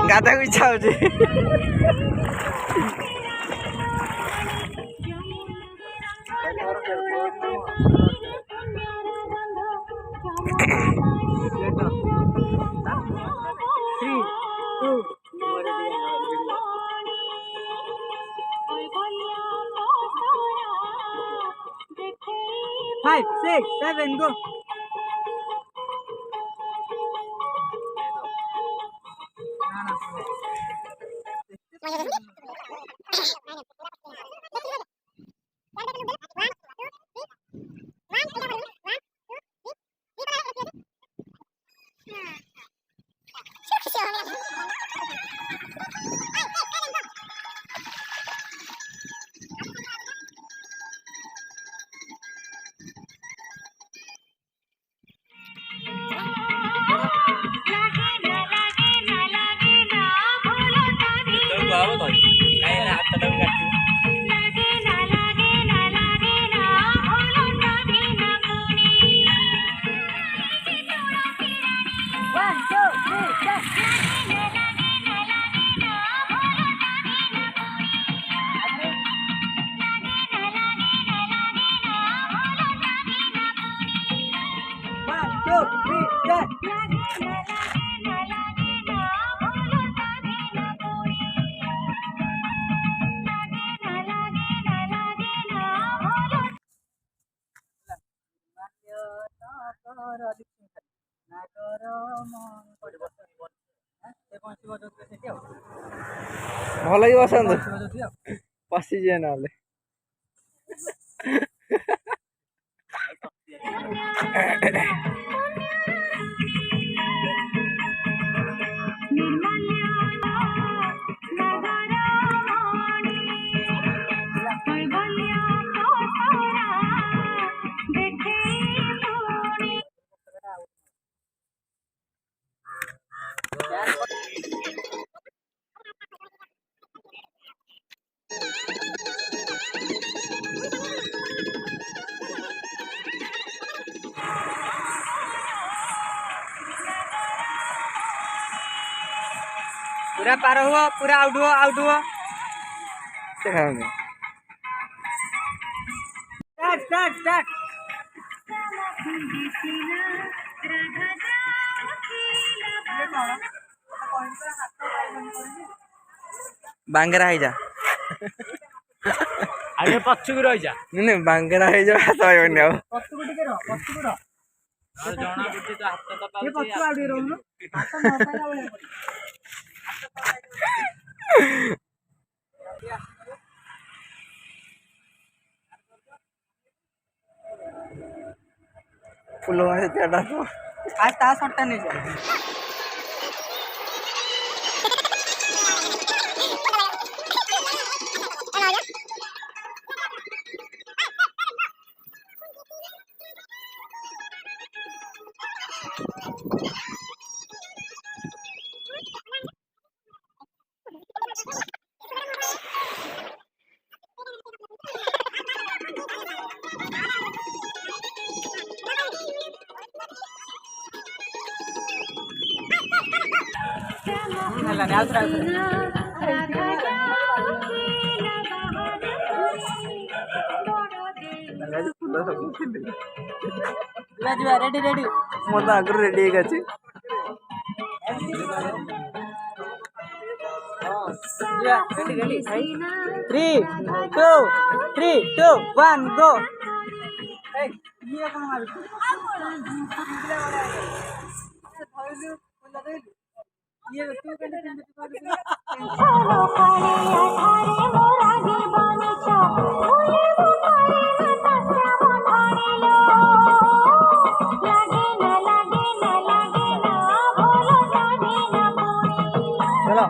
गाधा को इच्छा हो 5, 6, 7, go. ଭଲ କି ବସନ୍ତୁ ପଶିଯିବେ ନହେଲେ पूरा पार हुआ पूरा आउट हुआ स्टार्ट बांगरा है जा आगे पछुक रही जा नहीं बांगरा है जा हाथ आइबनी आ पछुक टिके रह पछुक रह जणा बुझी तो हाथ तो पाउ ये पछुक आडी रहनु हाथ न पाइला बळे फुल में तेड़ा तो आज ता सट्टा नहीं जा रेडी मोर आगर रेडी है 3, 2, 1 go चलो